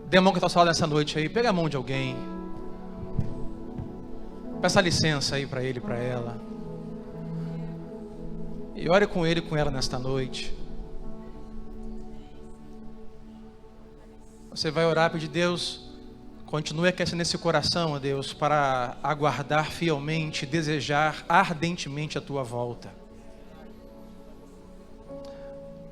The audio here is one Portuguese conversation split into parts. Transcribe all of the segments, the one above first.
Dê a mão que está falando nessa noite aí. Pega a mão de alguém. Peça licença aí para ele, para ela. E ore com ele e com ela nesta noite. Você vai orar, pedir: Deus, continue aquecendo esse coração, ó Deus, para aguardar fielmente, desejar ardentemente a tua volta.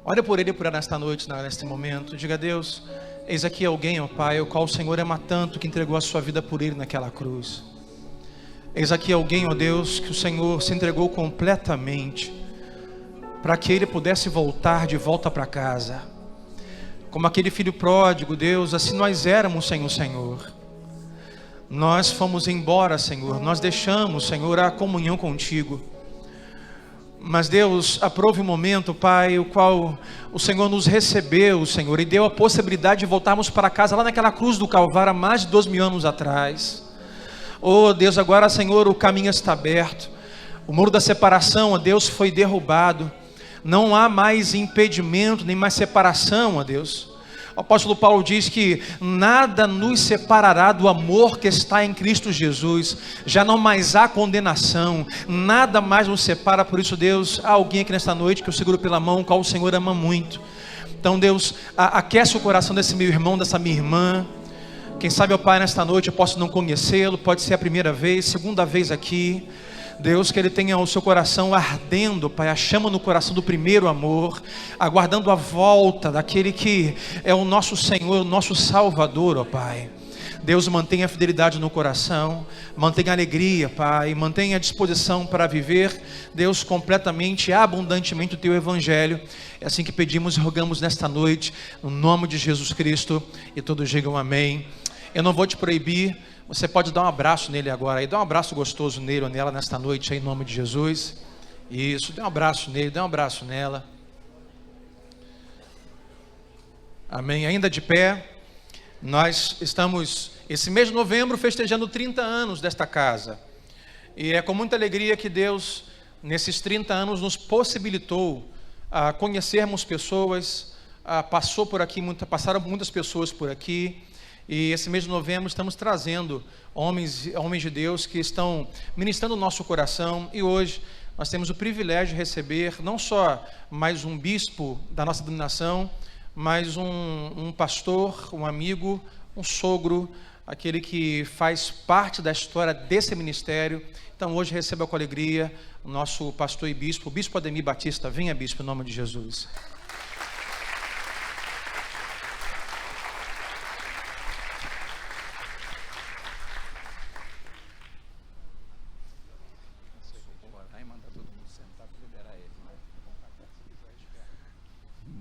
Ore por ele e por ela nesta noite, neste momento. Diga: Deus, eis aqui alguém, ó Pai, o qual o Senhor ama tanto, que entregou a sua vida por ele naquela cruz. Eis aqui alguém, ó Deus, que o Senhor se entregou completamente, para que ele pudesse voltar de volta para casa. Como aquele filho pródigo, Deus, assim nós éramos sem o Senhor. Nós fomos embora, Senhor, nós deixamos, Senhor, a comunhão contigo. Mas Deus, aprove o momento, Pai, o qual o Senhor nos recebeu, Senhor, e deu a possibilidade de voltarmos para casa, lá naquela cruz do Calvário, há mais de 2.000 anos atrás. Oh Deus, agora, Senhor, o caminho está aberto. O muro da separação, ó Deus, foi derrubado. Não há mais impedimento, nem mais separação, ó Deus. O apóstolo Paulo diz que nada nos separará do amor que está em Cristo Jesus. Já não mais há condenação, nada mais nos separa. Por isso, Deus, há alguém aqui nesta noite que eu seguro pela mão, o qual o Senhor ama muito. Então, Deus, aquece o coração desse meu irmão, dessa minha irmã. Quem sabe, ó Pai, nesta noite eu posso não conhecê-lo, pode ser a primeira vez, segunda vez aqui. Deus, que ele tenha o seu coração ardendo, Pai, a chama no coração do primeiro amor, aguardando a volta daquele que é o nosso Senhor, o nosso Salvador, ó Pai. Deus, mantenha a fidelidade no coração, mantenha a alegria, Pai, mantenha a disposição para viver, Deus, completamente, abundantemente o Teu Evangelho. É assim que pedimos e rogamos nesta noite, no nome de Jesus Cristo, e todos digam amém. Eu não vou te proibir. Você pode dar um abraço nele agora, e dá um abraço gostoso nele ou nela nesta noite, aí, em nome de Jesus. Isso, dê um abraço nele, dê um abraço nela. Amém. Ainda de pé, nós estamos, esse mês de novembro, festejando 30 anos desta casa. E é com muita alegria que Deus, nesses 30 anos, nos possibilitou conhecermos pessoas. Passaram muitas pessoas por aqui. E esse mês de novembro estamos trazendo homens de Deus que estão ministrando o nosso coração. E hoje nós temos o privilégio de receber não só mais um bispo da nossa denominação, mas um pastor, um amigo, um sogro, aquele que faz parte da história desse ministério. Então hoje receba com alegria o nosso pastor e bispo, o bispo Ademir Batista. Venha, bispo, em nome de Jesus.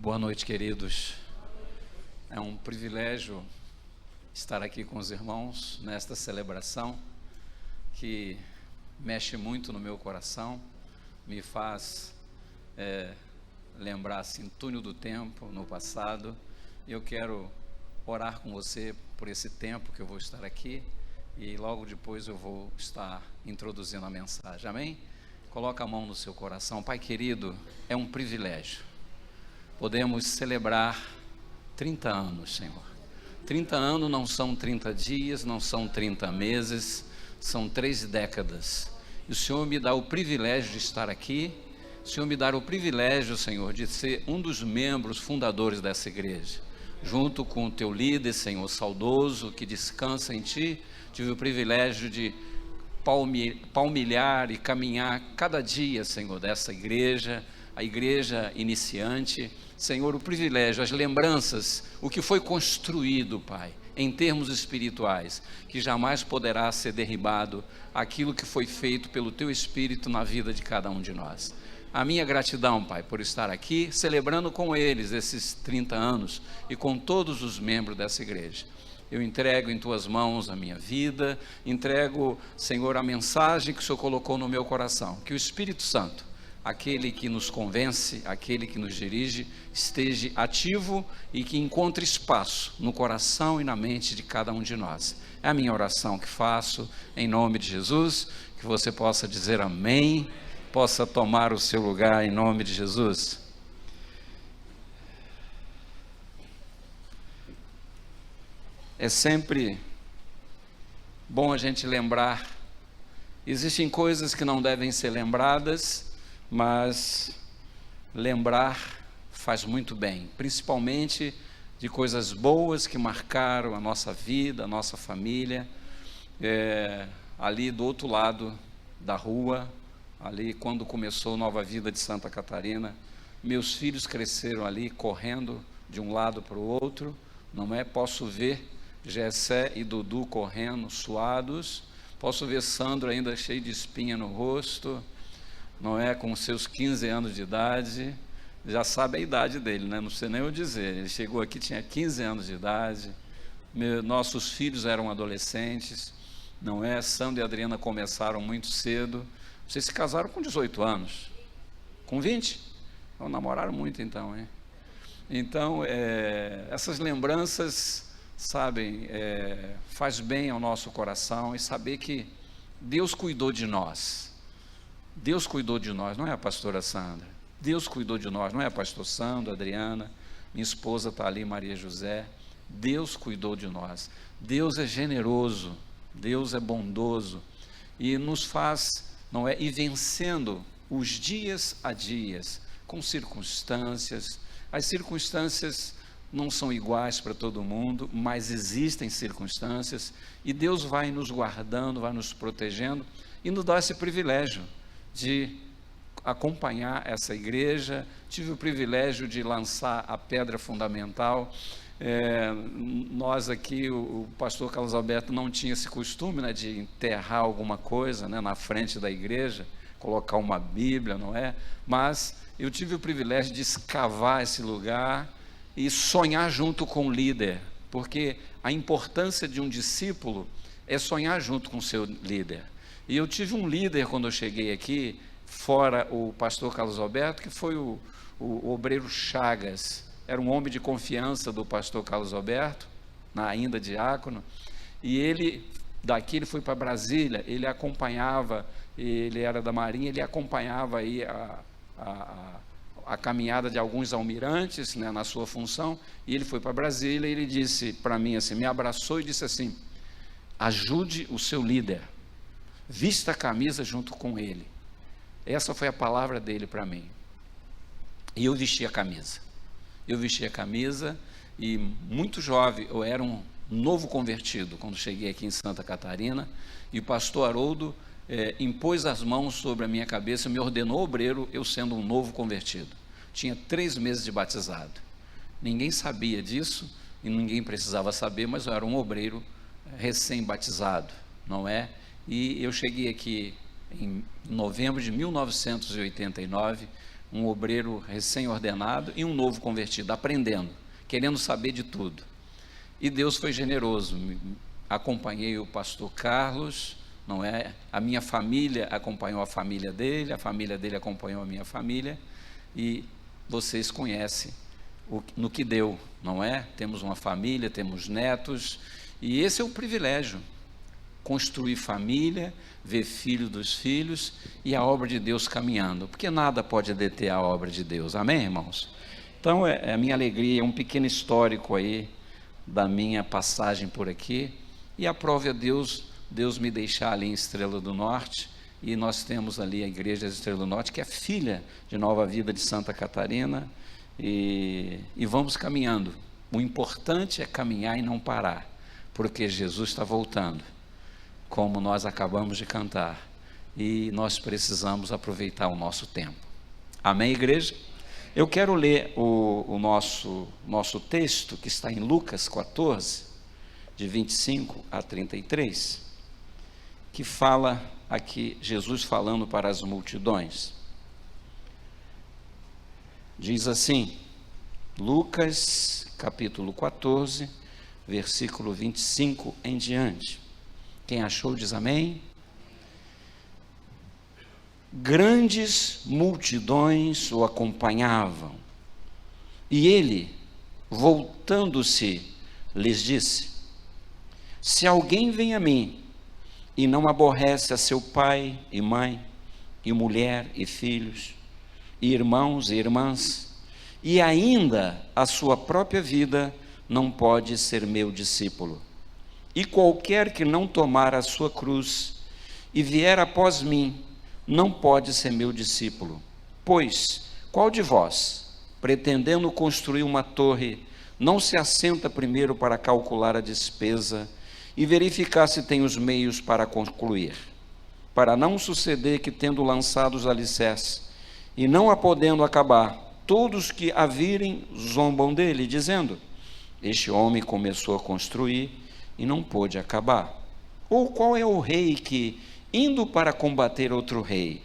Boa noite, queridos. É um privilégio estar aqui com os irmãos nesta celebração que mexe muito no meu coração, me faz lembrar assim, túnel do tempo no passado. Eu quero orar com você por esse tempo que eu vou estar aqui e logo depois eu vou estar introduzindo a mensagem. Amém? Coloca a mão no seu coração. Pai querido, é um privilégio. Podemos celebrar 30 anos, Senhor. 30 anos não são 30 dias, não são 30 meses, são 3 décadas. E o Senhor me dá o privilégio de estar aqui. O Senhor me dá o privilégio, Senhor, de ser um dos membros fundadores dessa igreja. Junto com o teu líder, Senhor, saudoso, que descansa em Ti, tive o privilégio de palmilhar e caminhar cada dia, Senhor, dessa igreja, a igreja iniciante. Senhor, o privilégio, as lembranças, o que foi construído, Pai, em termos espirituais, que jamais poderá ser derribado, aquilo que foi feito pelo Teu Espírito na vida de cada um de nós. A minha gratidão, Pai, por estar aqui, celebrando com eles esses 30 anos e com todos os membros dessa igreja. Eu entrego em Tuas mãos a minha vida, entrego, Senhor, a mensagem que o Senhor colocou no meu coração, que o Espírito Santo, aquele que nos convence, aquele que nos dirige, esteja ativo e que encontre espaço no coração e na mente de cada um de nós. É a minha oração que faço, em nome de Jesus, que você possa dizer amém, possa tomar o seu lugar em nome de Jesus. é sempre bom a gente lembrar. Existem coisas que não devem ser lembradas, mas lembrar faz muito bem, principalmente de coisas boas que marcaram a nossa vida, a nossa família. Ali do outro lado da rua, ali quando começou Nova Vida de Santa Catarina, meus filhos cresceram ali, correndo de um lado para o outro, não é? Posso ver Gessé e Dudu correndo, suados, posso ver Sandro ainda cheio de espinha no rosto, não é? Com seus 15 anos de idade, já sabe a idade dele, né? Não sei nem eu dizer, ele chegou aqui, tinha 15 anos de idade, nossos filhos eram adolescentes, não é? Sandro e Adriana começaram muito cedo. Vocês se casaram com 18 anos, com 20? Então namoraram muito então, hein? Então, essas lembranças, sabem, faz bem ao nosso coração, e saber que Deus cuidou de nós. Deus cuidou de nós, não é a pastora Sandra? Deus cuidou de nós, não é a pastor Sandro, Adriana, minha esposa está ali, Maria José. Deus cuidou de nós. Deus é generoso, Deus é bondoso, e nos faz, não é, ir vencendo os dias a dias, com circunstâncias. As circunstâncias não são iguais para todo mundo, mas existem circunstâncias, e Deus vai nos guardando, vai nos protegendo, e nos dá esse privilégio de acompanhar essa igreja. Tive o privilégio de lançar a pedra fundamental. Nós aqui, o pastor Carlos Alberto não tinha esse costume, né, de enterrar alguma coisa, né, na frente da igreja, colocar uma Bíblia, não é? Mas eu tive o privilégio de escavar esse lugar e sonhar junto com o líder, porque a importância de um discípulo é sonhar junto com o seu líder. E eu tive um líder quando eu cheguei aqui, fora o pastor Carlos Alberto, que foi o obreiro Chagas. Era um homem de confiança do pastor Carlos Alberto, ainda diácono, e ele, daqui ele foi para Brasília, ele acompanhava, ele era da Marinha, ele acompanhava aí a caminhada de alguns almirantes, né, na sua função, e ele foi para Brasília, e ele disse para mim assim, me abraçou e disse assim, ajude o seu líder, vista a camisa junto com ele. Essa foi a palavra dele para mim, e eu vesti a camisa. E muito jovem, eu era um novo convertido quando cheguei aqui em Santa Catarina, e o pastor Haroldo impôs as mãos sobre a minha cabeça, me ordenou obreiro, eu sendo um novo convertido. Tinha 3 meses de batizado. Ninguém sabia disso, e ninguém precisava saber, mas eu era um obreiro recém-batizado, não é? E eu cheguei aqui em novembro de 1989, um obreiro recém-ordenado e um novo convertido, aprendendo, querendo saber de tudo. E Deus foi generoso, acompanhei o pastor Carlos, não é? A minha família acompanhou a família dele acompanhou a minha família, e vocês conhecem no que deu, não é? Temos uma família, temos netos, e esse é o privilégio, construir família, ver filho dos filhos e a obra de Deus caminhando, porque nada pode deter a obra de Deus, amém, irmãos? Então é a minha alegria, é um pequeno histórico aí da minha passagem por aqui, e aprove a Deus me deixar ali em Estrela do Norte, e nós temos ali a igreja de Estrela do Norte, que é filha de Nova Vida de Santa Catarina, e vamos caminhando. O importante é caminhar e não parar, porque Jesus está voltando, como nós acabamos de cantar, e nós precisamos aproveitar o nosso tempo. Amém, igreja? Eu quero ler o nosso texto, que está em Lucas 14, de 25 a 33, que fala aqui, Jesus falando para as multidões. Diz assim, Lucas capítulo 14, versículo 25 em diante. Quem achou diz amém. Grandes multidões o acompanhavam, e ele, voltando-se, lhes disse: se alguém vem a mim e não aborrece a seu pai e mãe, e mulher e filhos, e irmãos e irmãs, e ainda a sua própria vida, não pode ser meu discípulo. E qualquer que não tomar a sua cruz e vier após mim, não pode ser meu discípulo. Pois, qual de vós, pretendendo construir uma torre, não se assenta primeiro para calcular a despesa e verificar se tem os meios para concluir? Para não suceder que, tendo lançado os alicerces e não a podendo acabar, todos que a virem zombam dele, dizendo: este homem começou a construir e não pôde acabar. Ou qual é o rei que, indo para combater outro rei,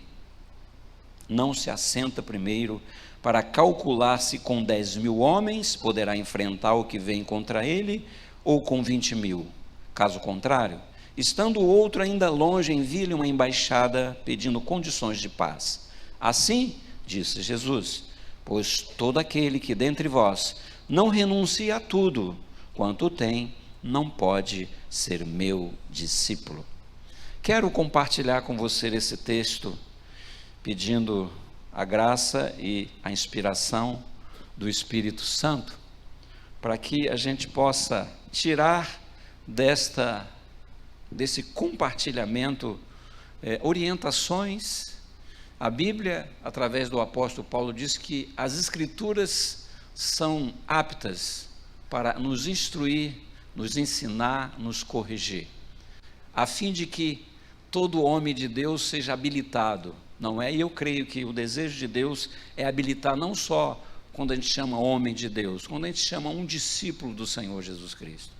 não se assenta primeiro para calcular se com 10.000 homens poderá enfrentar o que vem contra ele, ou com 20.000? Caso contrário, estando o outro ainda longe, envie-lhe uma embaixada pedindo condições de paz. Assim, disse Jesus, pois todo aquele que dentre vós não renuncia a tudo quanto tem, não pode ser meu discípulo. Quero compartilhar com você esse texto, pedindo a graça e a inspiração do Espírito Santo, para que a gente possa tirar desse compartilhamento orientações. A Bíblia, através do apóstolo Paulo, diz que as Escrituras são aptas para nos instruir, nos ensinar, nos corrigir, a fim de que todo homem de Deus seja habilitado, não é? E eu creio que o desejo de Deus é habilitar não só quando a gente chama homem de Deus, quando a gente chama um discípulo do Senhor Jesus Cristo.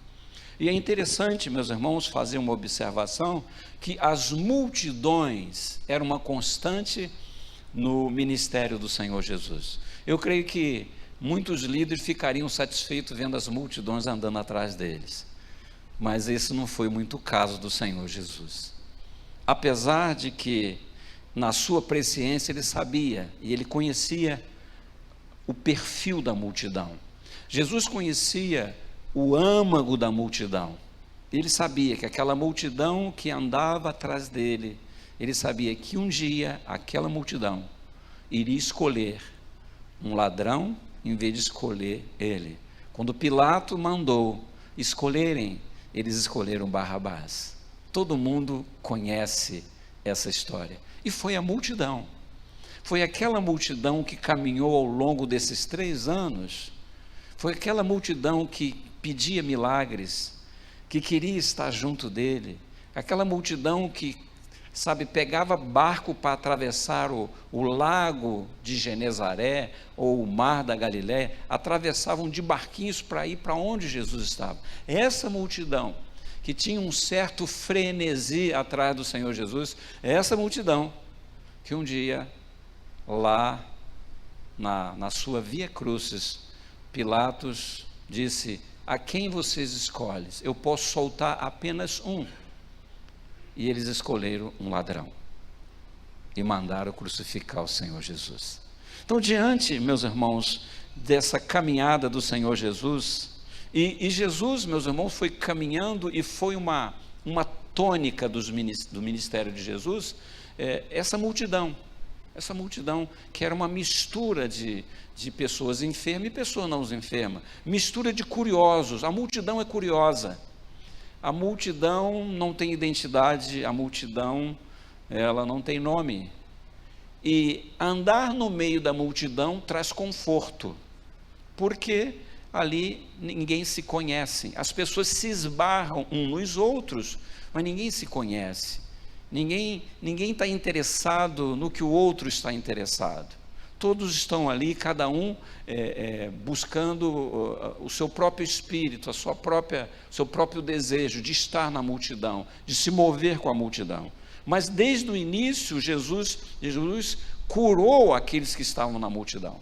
E é interessante, meus irmãos, fazer uma observação, que as multidões eram uma constante no ministério do Senhor Jesus. Eu creio que muitos líderes ficariam satisfeitos vendo as multidões andando atrás deles, mas esse não foi muito o caso do Senhor Jesus. Apesar de que, na sua presciência, ele sabia e ele conhecia o perfil da multidão. Jesus conhecia o âmago da multidão. Ele sabia que aquela multidão que andava atrás dele, ele sabia que um dia aquela multidão iria escolher um ladrão em vez de escolher ele. Quando Pilato mandou escolherem, eles escolheram Barrabás. Todo mundo conhece essa história. E foi a multidão. Foi aquela multidão que caminhou ao longo desses 3 anos. Foi aquela multidão que pedia milagres, que queria estar junto dele. Aquela multidão que, pegava barco para atravessar o lago de Genezaré ou o mar da Galiléia, atravessavam de barquinhos para ir para onde Jesus estava. Essa multidão que tinha um certo frenesi atrás do Senhor Jesus, é essa multidão que um dia, lá na sua Via Crucis, Pilatos disse: a quem vocês escolhem? Eu posso soltar apenas um. E eles escolheram um ladrão e mandaram crucificar o Senhor Jesus. Então, diante, meus irmãos, dessa caminhada do Senhor Jesus, e Jesus, meus irmãos, foi caminhando, e foi uma tônica do ministério de Jesus, essa multidão que era uma mistura de pessoas enfermas e pessoas não enfermas, mistura de curiosos. A multidão é curiosa, a multidão não tem identidade, a multidão, ela não tem nome, e andar no meio da multidão traz conforto, porque ali ninguém se conhece, as pessoas se esbarram uns nos outros, mas ninguém se conhece, ninguém está interessado no que o outro está interessado, todos estão ali, cada um buscando o seu próprio espírito, seu próprio desejo de estar na multidão, de se mover com a multidão. Mas desde o início, Jesus curou aqueles que estavam na multidão.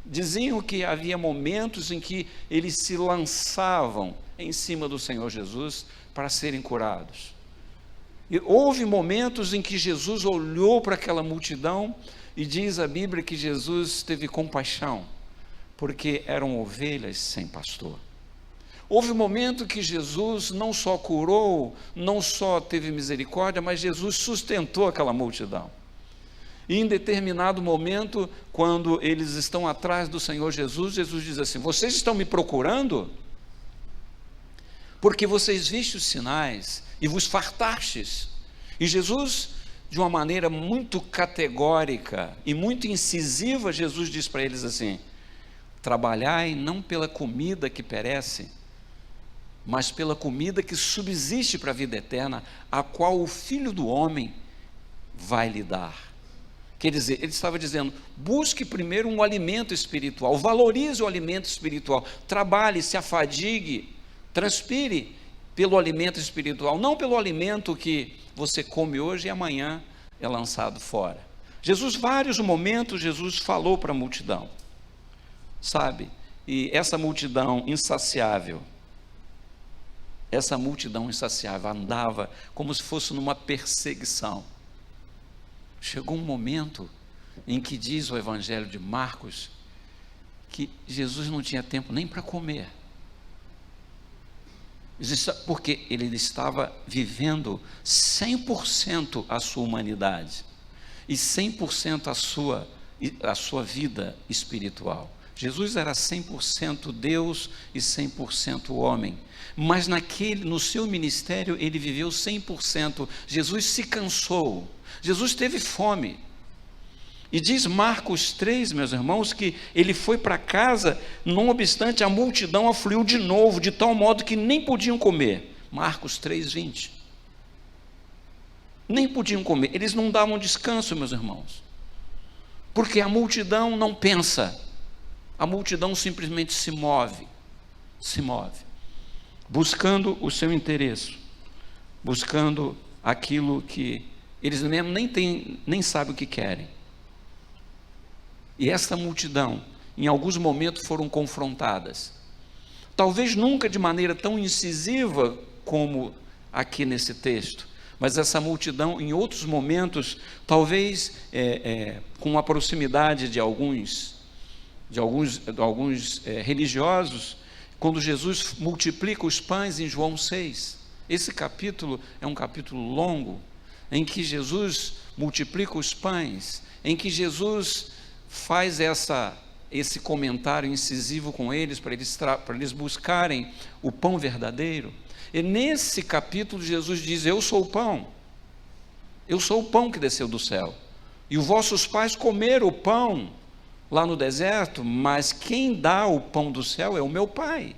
Diziam que havia momentos em que eles se lançavam em cima do Senhor Jesus para serem curados. E houve momentos em que Jesus olhou para aquela multidão e diz a Bíblia que Jesus teve compaixão, porque eram ovelhas sem pastor. Houve um momento que Jesus não só curou, não só teve misericórdia, mas Jesus sustentou aquela multidão. E em determinado momento, quando eles estão atrás do Senhor Jesus, Jesus diz assim: vocês estão me procurando? porque vocês vistes os sinais e vos fartastes. E Jesus, de uma maneira muito categórica e muito incisiva, Jesus diz para eles assim: trabalhai não pela comida que perece, mas pela comida que subsiste para a vida eterna, a qual o Filho do Homem vai lhe dar. Quer dizer, ele estava dizendo: busque primeiro um alimento espiritual, valorize o alimento espiritual, trabalhe, se afadigue, transpire pelo alimento espiritual, não pelo alimento que você come hoje e amanhã é lançado fora. Jesus, vários momentos, Jesus falou para a multidão, sabe? E essa multidão insaciável andava como se fosse numa perseguição. Chegou um momento em que diz o Evangelho de Marcos que Jesus não tinha tempo nem para comer, porque ele estava vivendo 100% a sua humanidade e 100% a sua vida espiritual. Jesus era 100% Deus e 100% homem, mas no seu ministério ele viveu 100%. Jesus se cansou, Jesus teve fome, e diz Marcos 3, meus irmãos, que ele foi para casa, não obstante a multidão afluiu de novo, de tal modo que nem podiam comer. Marcos 3:20, nem podiam comer, eles não davam descanso, meus irmãos, porque a multidão não pensa, a multidão simplesmente se move, buscando o seu interesse, buscando aquilo que eles mesmo nem sabem o que querem. E esta multidão, em alguns momentos, foram confrontadas, talvez nunca de maneira tão incisiva como aqui nesse texto, mas essa multidão, em outros momentos, talvez com a proximidade de alguns religiosos, quando Jesus multiplica os pães em João 6, esse capítulo é um capítulo longo, em que Jesus multiplica os pães, em que Jesus faz esse comentário incisivo com eles, para eles buscarem o pão verdadeiro. E nesse capítulo Jesus diz: eu sou o pão que desceu do céu, e os vossos pais comeram o pão lá no deserto, mas quem dá o pão do céu é o meu Pai,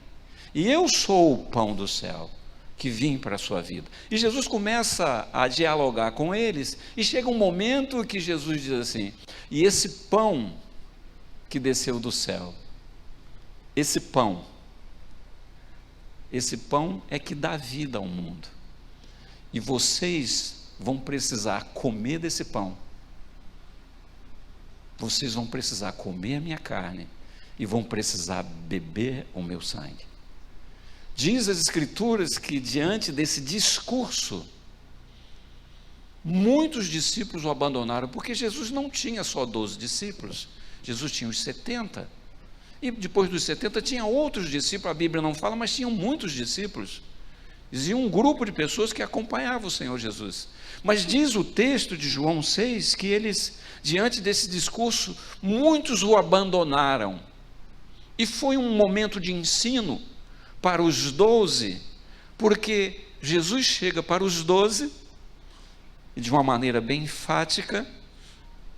e eu sou o pão do céu que vim para a sua vida. E Jesus começa a dialogar com eles, e chega um momento que Jesus diz assim: e esse pão que desceu do céu, esse pão é que dá vida ao mundo, e vocês vão precisar comer desse pão, vocês vão precisar comer a minha carne, e vão precisar beber o meu sangue. Diz as Escrituras que diante desse discurso, muitos discípulos o abandonaram, porque Jesus não tinha só 12 discípulos, Jesus tinha os 70, e depois dos 70 tinha outros discípulos, a Bíblia não fala, mas tinham muitos discípulos, existia um grupo de pessoas que acompanhavam o Senhor Jesus, mas diz o texto de João 6, que eles, diante desse discurso, muitos o abandonaram, e foi um momento de ensino para os 12, porque Jesus chega para os 12, e de uma maneira bem enfática,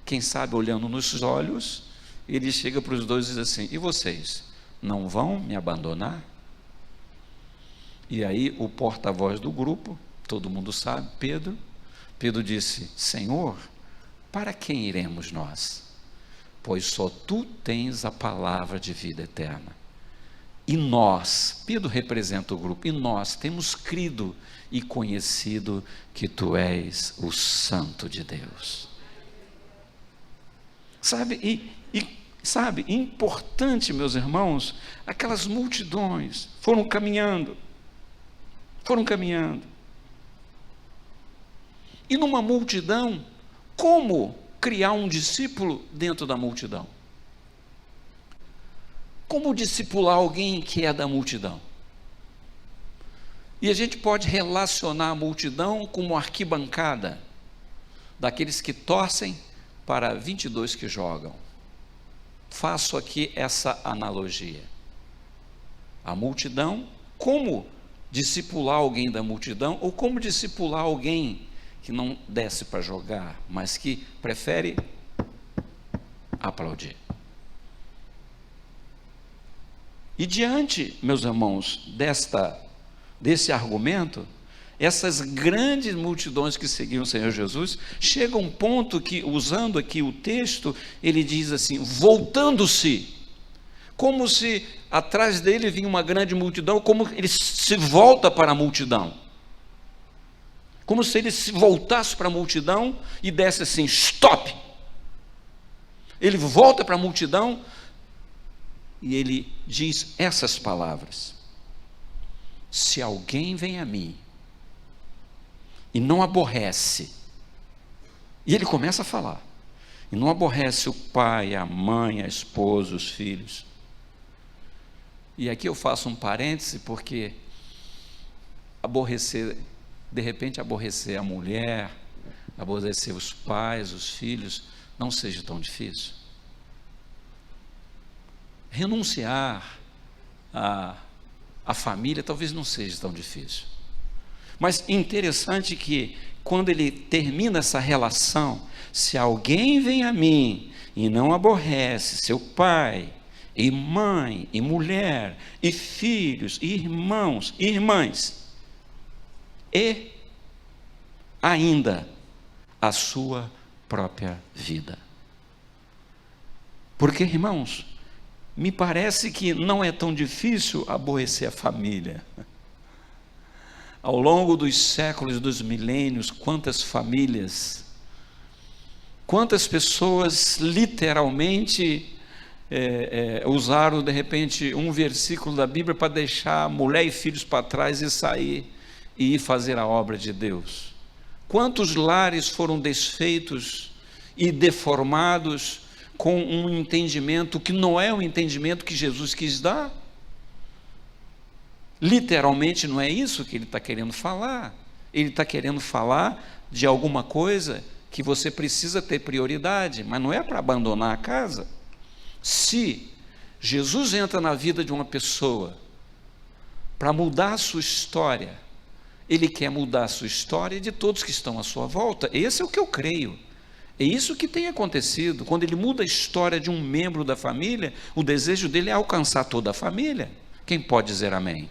quem sabe olhando nos olhos, ele chega para os 12 e diz assim: e vocês, não vão me abandonar? E aí o porta-voz do grupo, todo mundo sabe, Pedro disse: Senhor, para quem iremos nós? Pois só tu tens a palavra de vida eterna. E nós, Pedro representa o grupo, e nós temos crido e conhecido que tu és o Santo de Deus. Sabe, sabe, importante, meus irmãos, aquelas multidões foram caminhando, e numa multidão, como criar um discípulo dentro da multidão? Como discipular alguém que é da multidão? E a gente pode relacionar a multidão com uma arquibancada, daqueles que torcem para 22 que jogam. Faço aqui essa analogia. A multidão como discipular alguém da multidão, ou como discipular alguém que não desce para jogar, mas que prefere aplaudir. E diante, meus irmãos, desse argumento, essas grandes multidões que seguiam o Senhor Jesus, chega um ponto que, usando aqui o texto, ele diz assim, voltando-se, como se atrás dele vinha uma grande multidão, como ele se volta para a multidão, como se ele se voltasse para a multidão e desse assim, stop. Ele volta para a multidão e ele diz essas palavras: se alguém vem a mim e não aborrece, e ele começa a falar, e não aborrece o pai, a mãe, a esposa, os filhos. E aqui eu faço um parêntese, porque aborrecer, de repente aborrecer a mulher, aborrecer os pais, os filhos, não seja tão difícil. Renunciar à família talvez não seja tão difícil. Mas interessante que quando ele termina essa relação, se alguém vem a mim e não aborrece seu pai, e mãe, e mulher, e filhos, e irmãos, e irmãs, e ainda a sua própria vida. Porque, irmãos, me parece que não é tão difícil aborrecer a família. Ao longo dos séculos, dos milênios, quantas famílias, quantas pessoas literalmente usaram de repente um versículo da Bíblia para deixar mulher e filhos para trás e sair e ir fazer a obra de Deus. Quantos lares foram desfeitos e deformados com um entendimento que não é o entendimento que Jesus quis dar? Literalmente não é isso que ele está querendo falar. Ele está querendo falar de alguma coisa que você precisa ter prioridade, mas não é para abandonar a casa. Se Jesus entra na vida de uma pessoa para mudar a sua história, ele quer mudar a sua história e de todos que estão à sua volta. Esse é o que eu creio. É isso que tem acontecido. Quando ele muda a história de um membro da família, o desejo dele é alcançar toda a família. Quem pode dizer amém?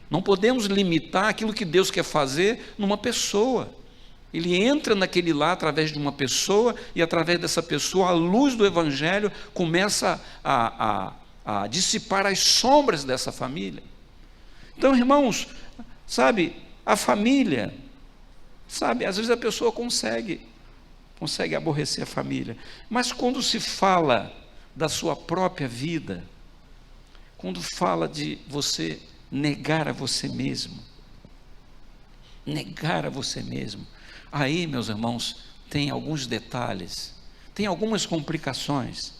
Não podemos limitar aquilo que Deus quer fazer numa pessoa. Ele entra naquele lar através de uma pessoa, e através dessa pessoa, a luz do Evangelho começa a dissipar as sombras dessa família. Então, irmãos, sabe, a família, sabe, às vezes a pessoa consegue aborrecer a família, mas quando se fala da sua própria vida, quando fala de você negar a você mesmo, aí, meus irmãos, tem alguns detalhes, tem algumas complicações,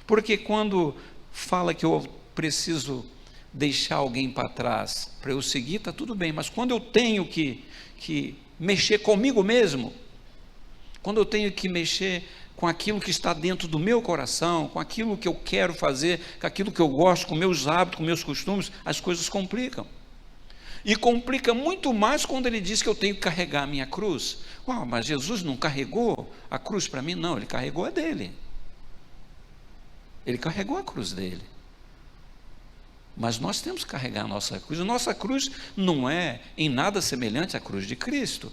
porque quando fala que eu preciso deixar alguém para trás para eu seguir, está tudo bem, mas quando eu tenho que mexer comigo mesmo, quando eu tenho que mexer com aquilo que está dentro do meu coração, com aquilo que eu quero fazer, com aquilo que eu gosto, com meus hábitos, com meus costumes, as coisas complicam. E complica muito mais quando ele diz que eu tenho que carregar a minha cruz. Uau, mas Jesus não carregou a cruz para mim? Não, ele carregou a dele. Ele carregou a cruz dele. Mas nós temos que carregar a nossa cruz. A nossa cruz não é em nada semelhante à cruz de Cristo,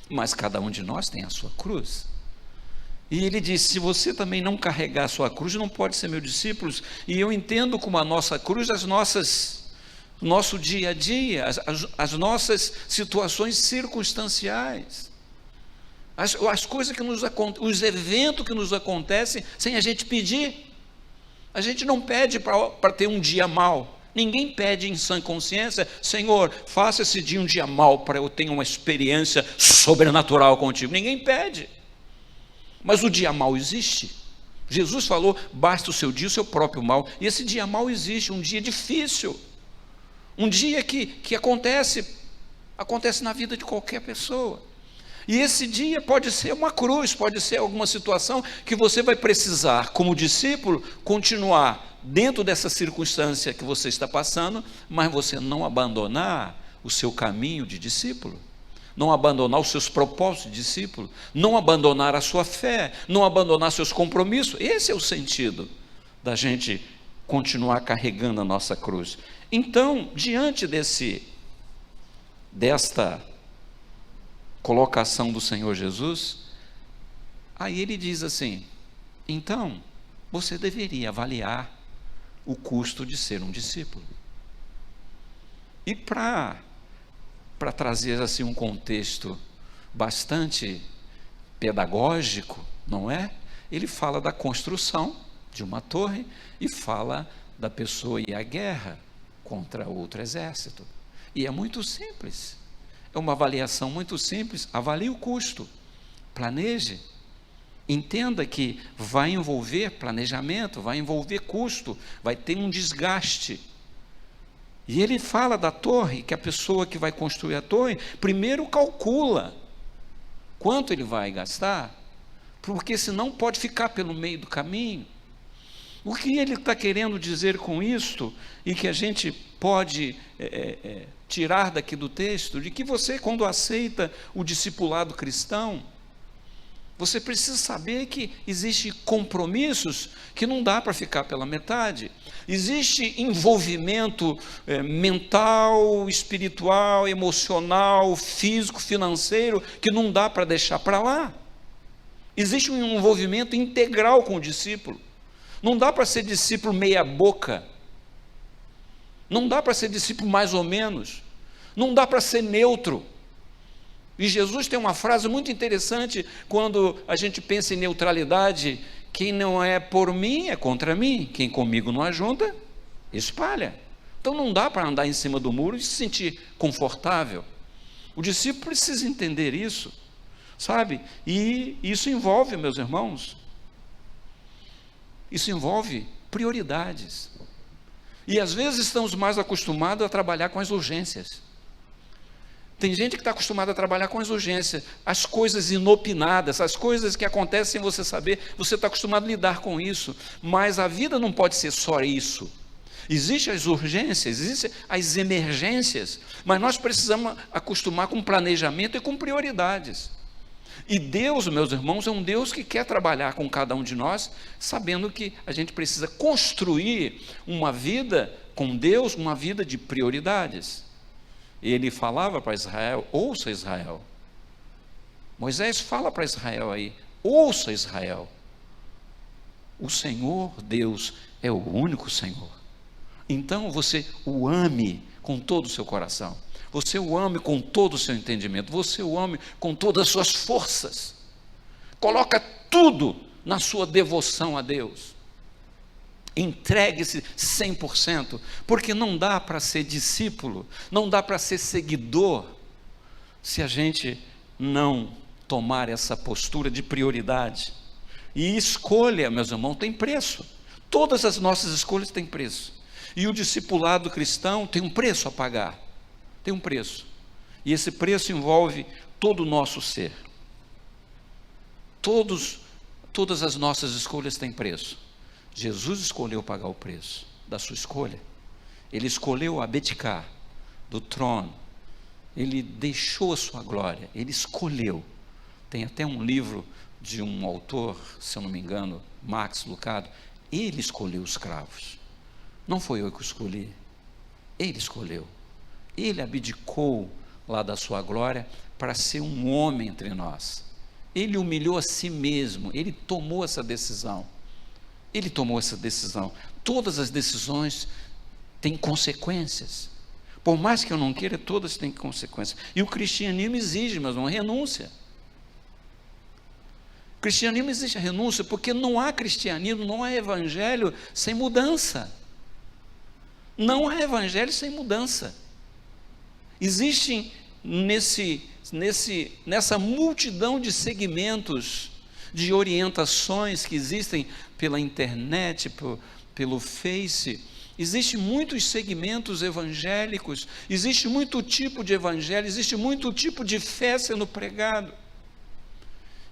mas cada um de nós tem a sua cruz. E ele disse: se você também não carregar a sua cruz, não pode ser meu discípulo. E eu entendo como a nossa cruz, nosso dia a dia, as nossas situações circunstanciais, as coisas que nos acontecem, os eventos que nos acontecem sem a gente pedir. A gente não pede para ter um dia mau. Ninguém pede em sã consciência: Senhor, faça esse dia um dia mau para eu ter uma experiência sobrenatural contigo. Ninguém pede. Mas o dia mau existe. Jesus falou: basta o seu dia, o seu próprio mal. E esse dia mau existe, um dia difícil, um dia que acontece na vida de qualquer pessoa. E esse dia pode ser uma cruz, pode ser alguma situação que você vai precisar, como discípulo, continuar dentro dessa circunstância que você está passando, mas você não abandonar o seu caminho de discípulo, não abandonar os seus propósitos de discípulo, não abandonar a sua fé, não abandonar seus compromissos. Esse é o sentido da gente continuar carregando a nossa cruz. Então, diante desta colocação do Senhor Jesus, aí ele diz assim: então, você deveria avaliar o custo de ser um discípulo. E para trazer assim um contexto bastante pedagógico, não é? Ele fala da construção de uma torre e fala da pessoa ir à guerra contra outro exército. E é muito simples, é uma avaliação muito simples. Avalie o custo, planeje, entenda que vai envolver planejamento, vai envolver custo, vai ter um desgaste. E ele fala da torre, que a pessoa que vai construir a torre, primeiro calcula quanto ele vai gastar, porque senão pode ficar pelo meio do caminho. O que ele está querendo dizer com isto, e que a gente pode tirar daqui do texto, de que você, quando aceita o discipulado cristão, você precisa saber que existem compromissos que não dá para ficar pela metade. Existe envolvimento mental, espiritual, emocional, físico, financeiro, que não dá para deixar para lá. Existe um envolvimento integral com o discípulo. Não dá para ser discípulo meia boca. Não dá para ser discípulo mais ou menos. Não dá para ser neutro. E Jesus tem uma frase muito interessante quando a gente pensa em neutralidade: quem não é por mim é contra mim, quem comigo não ajunta, espalha. Então não dá para andar em cima do muro e se sentir confortável. O discípulo precisa entender isso, sabe? E isso envolve, meus irmãos, isso envolve prioridades. E às vezes estamos mais acostumados a trabalhar com as urgências. Tem gente que está acostumada a trabalhar com as urgências, as coisas inopinadas, as coisas que acontecem sem você saber, você está acostumado a lidar com isso, mas a vida não pode ser só isso. Existem as urgências, existem as emergências, mas nós precisamos acostumar com planejamento e com prioridades. E Deus, meus irmãos, é um Deus que quer trabalhar com cada um de nós, sabendo que a gente precisa construir uma vida com Deus, uma vida de prioridades. Ele falava para Israel: ouça Israel. Moisés fala para Israel aí: ouça Israel. O Senhor Deus é o único Senhor. Então você o ame com todo o seu coração. Você o ame com todo o seu entendimento. Você o ame com todas as suas forças. Coloca tudo na sua devoção a Deus. Entregue-se 100%, porque não dá para ser discípulo, não dá para ser seguidor, se a gente não tomar essa postura de prioridade. E escolha, meus irmãos, tem preço. Todas as nossas escolhas têm preço. E o discipulado cristão tem um preço a pagar. Tem um preço. E esse preço envolve todo o nosso ser. Todas as nossas escolhas têm preço. Jesus escolheu pagar o preço da sua escolha. Ele escolheu abdicar do trono. Ele deixou a sua glória. Ele escolheu. Tem até um livro de um autor, se eu não me engano, Max Lucado. Ele escolheu os cravos. Não foi eu que escolhi. Ele escolheu. Ele abdicou lá da sua glória para ser um homem entre nós. Ele humilhou a si mesmo. Ele tomou essa decisão. Ele tomou essa decisão. Todas as decisões têm consequências. Por mais que eu não queira, todas têm consequências. E o cristianismo exige, mas uma renúncia. O cristianismo exige a renúncia, porque não há cristianismo, não há evangelho sem mudança. Não há evangelho sem mudança. Existem nessa multidão de segmentos, de orientações que existem pela internet, pelo Face, existem muitos segmentos evangélicos, existe muito tipo de evangelho, existe muito tipo de fé sendo pregado,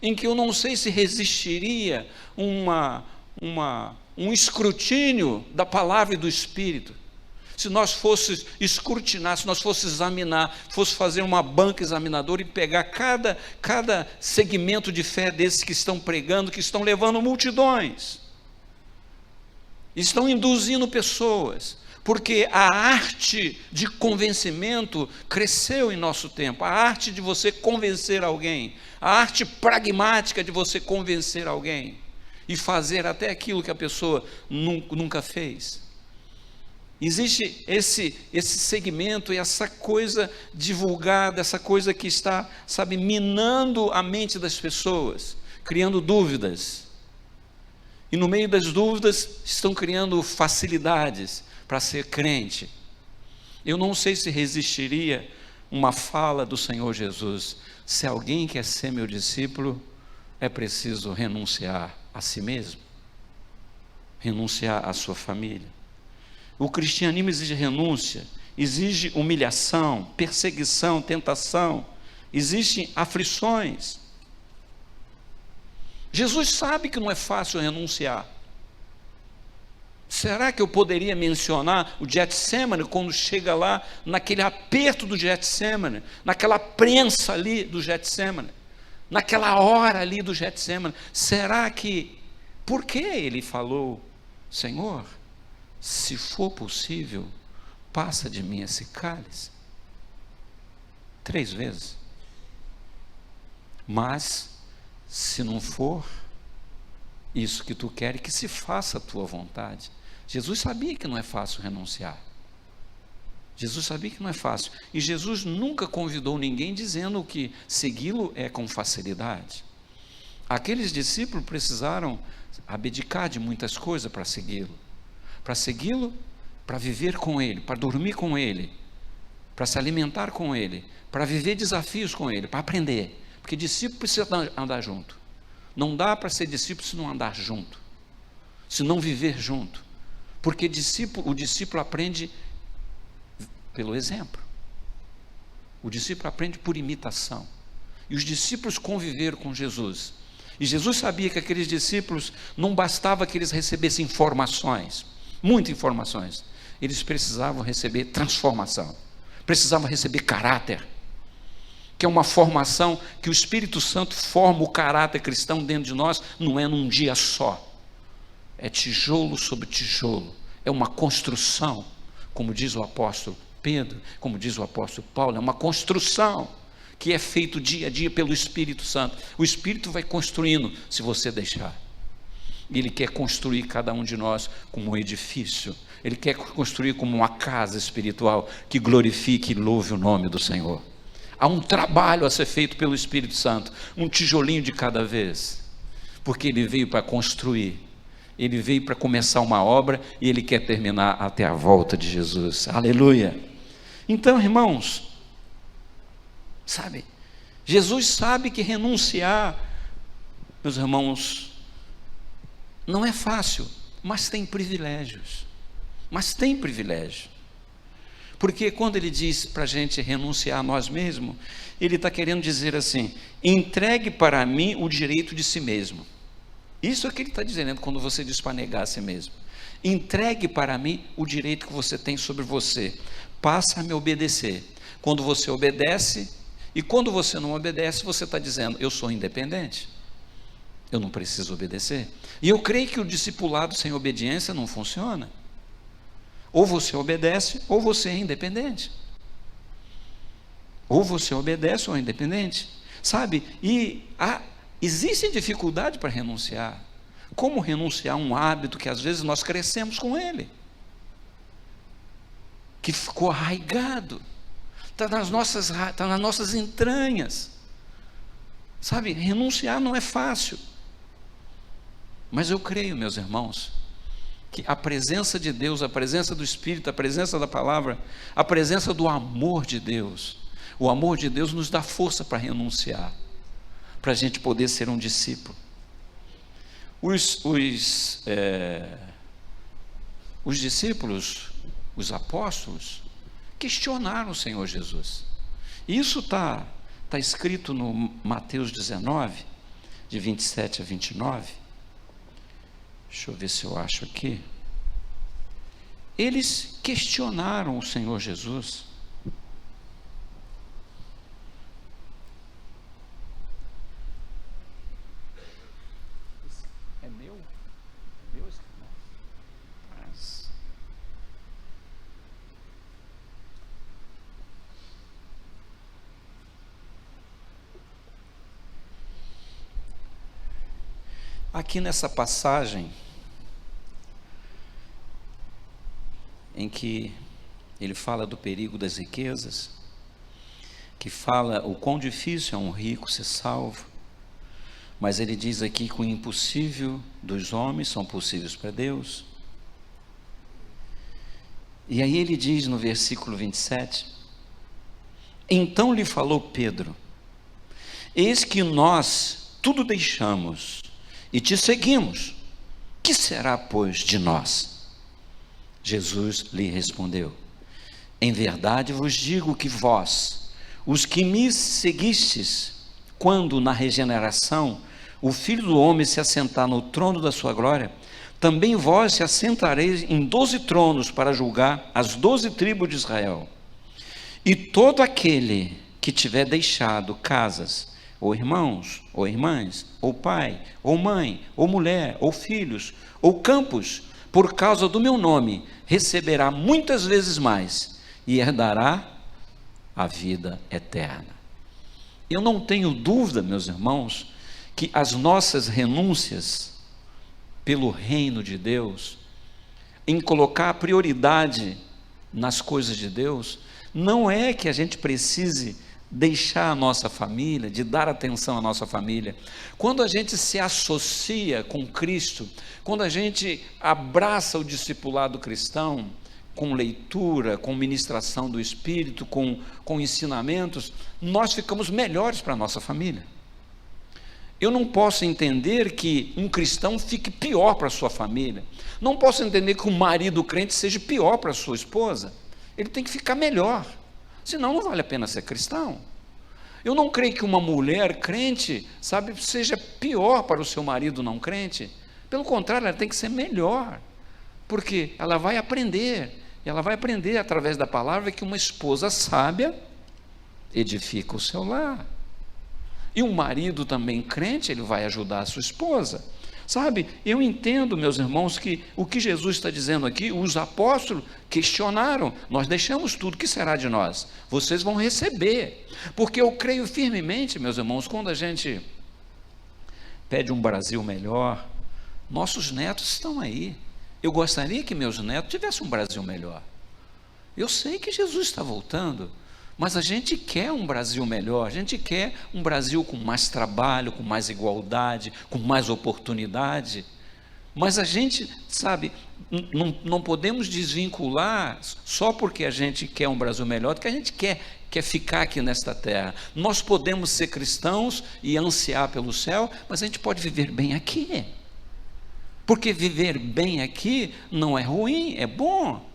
em que eu não sei se resistiria um escrutínio da palavra e do Espírito. Se nós fôssemos escrutinar, se nós fôssemos examinar, fosse fazer uma banca examinadora e pegar cada segmento de fé desses que estão pregando, que estão levando multidões, estão induzindo pessoas, porque a arte de convencimento cresceu em nosso tempo, a arte de você convencer alguém, a arte pragmática de você convencer alguém, e fazer até aquilo que a pessoa nunca fez. Existe esse segmento e essa coisa divulgada, essa coisa que está, sabe, minando a mente das pessoas, criando dúvidas. E no meio das dúvidas estão criando facilidades para ser crente. Eu não sei se resistiria uma fala do Senhor Jesus: se alguém quer ser meu discípulo, é preciso renunciar a si mesmo, renunciar à sua família. O cristianismo exige renúncia, exige humilhação, perseguição, tentação, existem aflições. Jesus sabe que não é fácil renunciar. Será que eu poderia mencionar o Getsemane, quando chega lá, naquele aperto do Getsemane, naquela prensa ali do Getsemane, naquela hora ali do Getsemane? Será que, por que ele falou: Senhor, se for possível, passa de mim esse cálice? 3 vezes. Mas, se não for isso que tu queres, que se faça a tua vontade. Jesus sabia que não é fácil renunciar. Jesus sabia que não é fácil. E Jesus nunca convidou ninguém dizendo que segui-lo é com facilidade. Aqueles discípulos precisaram abdicar de muitas coisas para segui-lo. Para segui-lo, para viver com ele, para dormir com ele, para se alimentar com ele, para viver desafios com ele, para aprender. Porque discípulo precisa andar junto. Não dá para ser discípulo se não andar junto, se não viver junto. Porque o discípulo aprende pelo exemplo. O discípulo aprende por imitação. E os discípulos conviveram com Jesus. E Jesus sabia que aqueles discípulos não bastava que eles recebessem informações, muitas informações. Eles precisavam receber transformação, precisavam receber caráter, que é uma formação que o Espírito Santo forma o caráter cristão dentro de nós, não é num dia só, é tijolo sobre tijolo, é uma construção, como diz o apóstolo Pedro, como diz o apóstolo Paulo, é uma construção que é feito dia a dia pelo Espírito Santo. O Espírito vai construindo, se você deixar. Ele quer construir cada um de nós como um edifício, ele quer construir como uma casa espiritual que glorifique e louve o nome do Senhor. Há um trabalho a ser feito pelo Espírito Santo, um tijolinho de cada vez, porque ele veio para construir, ele veio para começar uma obra e ele quer terminar até a volta de Jesus. Aleluia! Então, irmãos, sabe, Jesus sabe que renunciar, meus irmãos, não é fácil, mas tem privilégios. Porque quando ele diz para a gente renunciar a nós mesmos, ele está querendo dizer assim: entregue para mim o direito de si mesmo. Isso é o que ele está dizendo quando você diz para negar a si mesmo. Entregue para mim o direito que você tem sobre você, passa a me obedecer. Quando você obedece, e quando você não obedece, você está dizendo: eu sou independente, eu não preciso obedecer. E eu creio que o discipulado sem obediência não funciona. Ou você obedece, ou você é independente. Ou você obedece ou é independente. Sabe? E existe dificuldade para renunciar. Como renunciar a um hábito que às vezes nós crescemos com ele, que ficou arraigado, está nas nossas entranhas. Sabe? Renunciar não é fácil. Mas eu creio, meus irmãos, que a presença de Deus, a presença do Espírito, a presença da palavra, a presença do amor de Deus, o amor de Deus nos dá força para renunciar, para a gente poder ser um discípulo. Os discípulos, os apóstolos, questionaram o Senhor Jesus. Isso está escrito no Mateus 19, de 27 a 29. Deixa eu ver se eu acho aqui. eles questionaram o Senhor Jesus. É meu? É meu esse canal? Mas... aqui nessa passagem, em que ele fala do perigo das riquezas, que fala o quão difícil é um rico ser salvo, mas ele diz aqui que o impossível dos homens são possíveis para Deus. E aí ele diz no versículo 27, então lhe falou Pedro, eis que nós tudo deixamos e te seguimos, que será pois de nós? Jesus lhe respondeu, em verdade vos digo que vós, os que me seguistes, quando na regeneração o Filho do Homem se assentar no trono da sua glória, também vós se assentareis em 12 tronos para julgar as 12 tribos de Israel. E todo aquele que tiver deixado casas, ou irmãos, ou irmãs, ou pai, ou mãe, ou mulher, ou filhos, ou campos, por causa do meu nome, receberá muitas vezes mais e herdará a vida eterna. Eu não tenho dúvida, meus irmãos, que as nossas renúncias pelo reino de Deus, em colocar a prioridade nas coisas de Deus, não é que a gente precise deixar a nossa família, de dar atenção à nossa família. Quando a gente se associa com Cristo, quando a gente abraça o discipulado cristão, com leitura, com ministração do Espírito, com ensinamentos, nós ficamos melhores para a nossa família. Eu não posso entender que um cristão fique pior para a sua família. Não posso entender que um marido crente seja pior para a sua esposa. Ele tem que ficar melhor. Senão não vale a pena ser cristão. Eu não creio que uma mulher crente, seja pior para o seu marido não crente. Pelo contrário, ela tem que ser melhor. Porque ela vai aprender. E ela vai aprender através da palavra que uma esposa sábia edifica o seu lar. E um marido também crente, ele vai ajudar a sua esposa. Eu entendo, meus irmãos, que o que Jesus está dizendo aqui, os apóstolos questionaram, nós deixamos tudo, o que será de nós? Vocês vão receber, porque eu creio firmemente, meus irmãos, quando a gente pede um Brasil melhor, nossos netos estão aí. Eu gostaria que meus netos tivessem um Brasil melhor. Eu sei que Jesus está voltando, mas a gente quer um Brasil melhor, a gente quer um Brasil com mais trabalho, com mais igualdade, com mais oportunidade, mas a gente, não podemos desvincular só porque a gente quer um Brasil melhor, do que a gente quer ficar aqui nesta terra. Nós podemos ser cristãos e ansiar pelo céu, mas a gente pode viver bem aqui, porque viver bem aqui não é ruim, é bom.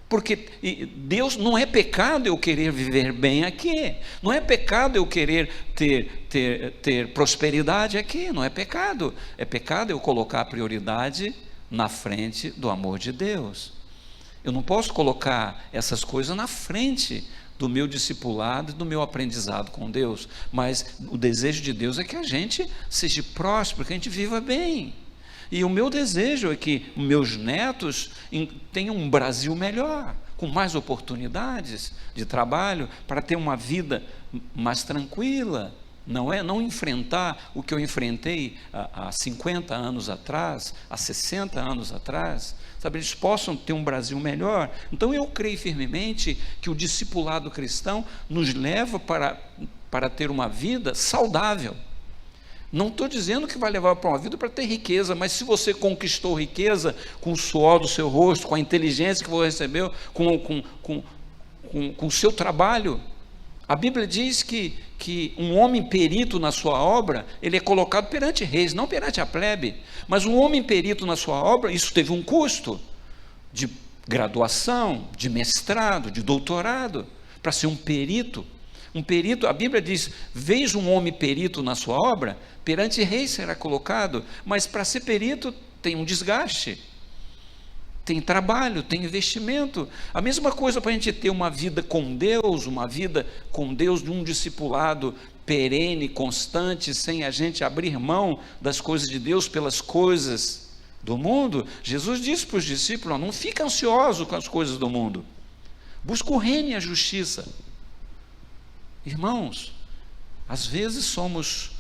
Porque Deus, não é pecado eu querer viver bem aqui, não é pecado eu querer ter prosperidade aqui, não é pecado eu colocar a prioridade na frente do amor de Deus. Eu não posso colocar essas coisas na frente do meu discipulado e do meu aprendizado com Deus, mas o desejo de Deus é que a gente seja próspero, que a gente viva bem. E o meu desejo é que meus netos tenham um Brasil melhor, com mais oportunidades de trabalho, para ter uma vida mais tranquila, não enfrentar o que eu enfrentei há 50 anos atrás, há 60 anos atrás, eles possam ter um Brasil melhor. Então eu creio firmemente que o discipulado cristão nos leva para ter uma vida saudável. Não estou dizendo que vai levar para uma vida para ter riqueza, mas se você conquistou riqueza com o suor do seu rosto, com a inteligência que você recebeu, com o seu trabalho, a Bíblia diz que um homem perito na sua obra, ele é colocado perante reis, não perante a plebe, mas um homem perito na sua obra, isso teve um custo de graduação, de mestrado, de doutorado, para ser um perito. Um perito, a Bíblia diz, veja um homem perito na sua obra, perante rei será colocado, mas para ser perito tem um desgaste. tem trabalho, tem investimento. A mesma coisa para a gente ter uma vida com Deus, de um discipulado perene, constante, sem a gente abrir mão das coisas de Deus pelas coisas do mundo. Jesus disse para os discípulos: não fica ansioso com as coisas do mundo, busca o reino e a justiça. Irmãos, às vezes somos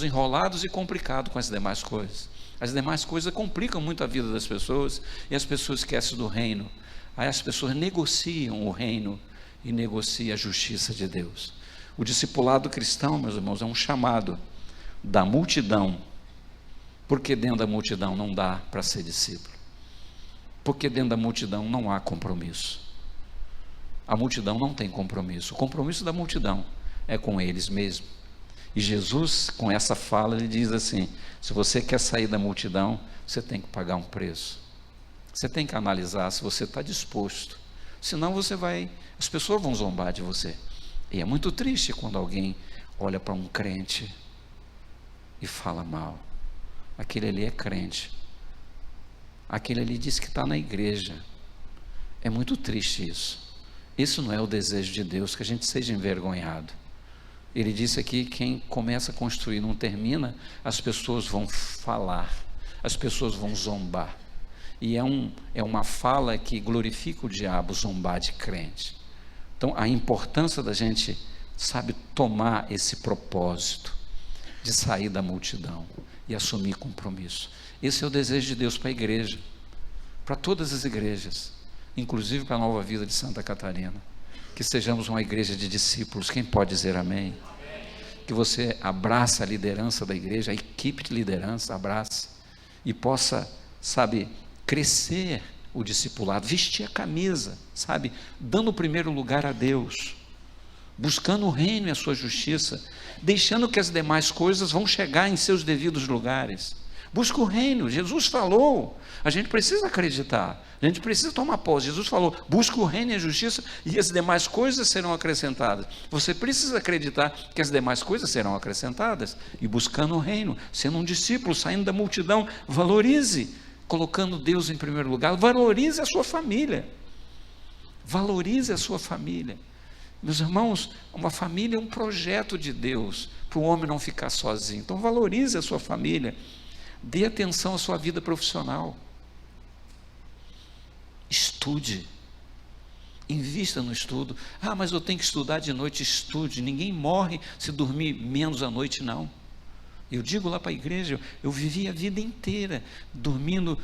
enrolados e complicados com as demais coisas. As demais coisas complicam muito a vida das pessoas, e as pessoas esquecem do reino. Aí as pessoas negociam o reino e negociam a justiça de Deus. O discipulado cristão, meus irmãos, é um chamado da multidão. Porque dentro da multidão não dá para ser discípulo? Porque dentro da multidão não há compromisso. A multidão não tem compromisso. O compromisso da multidão é com eles mesmos. E Jesus, com essa fala, ele diz assim: se você quer sair da multidão, você tem que pagar um preço. Você tem que analisar se você está disposto. Senão as pessoas vão zombar de você. E é muito triste quando alguém olha para um crente e fala mal. Aquele ali é crente. Aquele ali diz que está na igreja. É muito triste isso. Isso não é o desejo de Deus, que a gente seja envergonhado. Ele disse aqui: quem começa a construir não termina, as pessoas vão falar, as pessoas vão zombar. E é uma fala que glorifica o diabo, zombar de crente. Então, a importância da gente, tomar esse propósito de sair da multidão e assumir compromisso. Esse é o desejo de Deus para a igreja, para todas as igrejas, inclusive para a Nova Vida de Santa Catarina. Que sejamos uma igreja de discípulos. Quem pode dizer amém? Que você abraça a liderança da igreja, a equipe de liderança, abrace, e possa, crescer o discipulado, vestir a camisa, dando o primeiro lugar a Deus, buscando o reino e a sua justiça, deixando que as demais coisas vão chegar em seus devidos lugares. Busca o reino. Jesus falou, a gente precisa acreditar, a gente precisa tomar posse. Jesus falou: busca o reino e a justiça, e as demais coisas serão acrescentadas. Você precisa acreditar que as demais coisas serão acrescentadas, e buscando o reino, sendo um discípulo, saindo da multidão. Valorize, colocando Deus em primeiro lugar. Valorize a sua família. Valorize a sua família. Meus irmãos, uma família é um projeto de Deus, para o homem não ficar sozinho. Então valorize a sua família. Dê atenção à sua vida profissional. Estude. Invista no estudo. Mas eu tenho que estudar de noite. Estude. Ninguém morre se dormir menos à noite, não. Eu digo lá para a igreja, eu vivi a vida inteira dormindo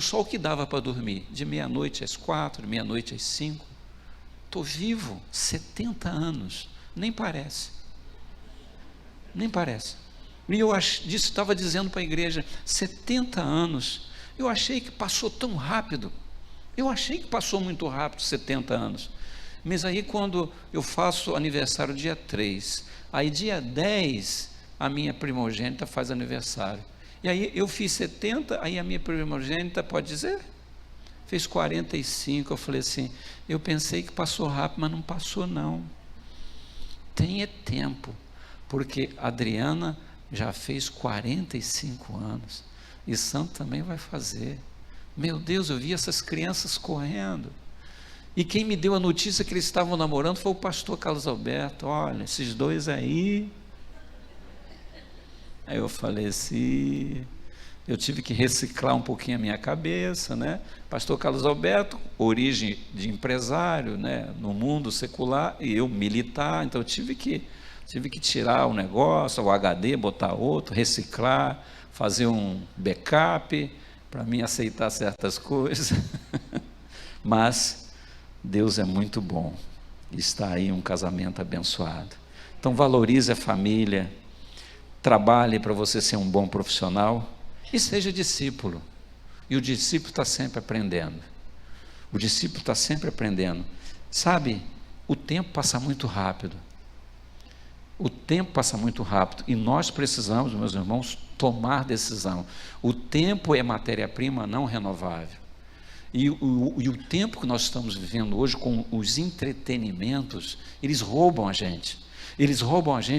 só o que dava para dormir. De meia-noite às 4, de meia-noite às 5. Estou vivo, 70 anos. Nem parece. Nem parece. E eu estava dizendo para a igreja: 70 anos, eu achei que passou tão rápido, eu achei que passou muito rápido 70 anos, mas aí quando eu faço aniversário dia 3, aí dia 10, a minha primogênita faz aniversário, e aí eu fiz 70, aí a minha primogênita, pode dizer, fez 45, eu falei assim, eu pensei que passou rápido, mas não passou não, tenha tempo, porque a Adriana já fez 45 anos, e Santo também vai fazer. Meu Deus, eu vi essas crianças correndo, e quem me deu a notícia que eles estavam namorando foi o pastor Carlos Alberto. Olha, esses dois aí eu falei assim, eu tive que reciclar um pouquinho a minha cabeça, né? Pastor Carlos Alberto, origem de empresário, né? No mundo secular, e eu militar, então eu tive que tirar o negócio, o HD, botar outro, reciclar, fazer um backup, para mim aceitar certas coisas, mas Deus é muito bom, está aí um casamento abençoado. Então valorize a família, trabalhe para você ser um bom profissional, e seja discípulo, e o discípulo está sempre aprendendo, o tempo passa muito rápido, e nós precisamos, meus irmãos, tomar decisão. O tempo é matéria-prima não renovável, e o tempo que nós estamos vivendo hoje com os entretenimentos, eles roubam a gente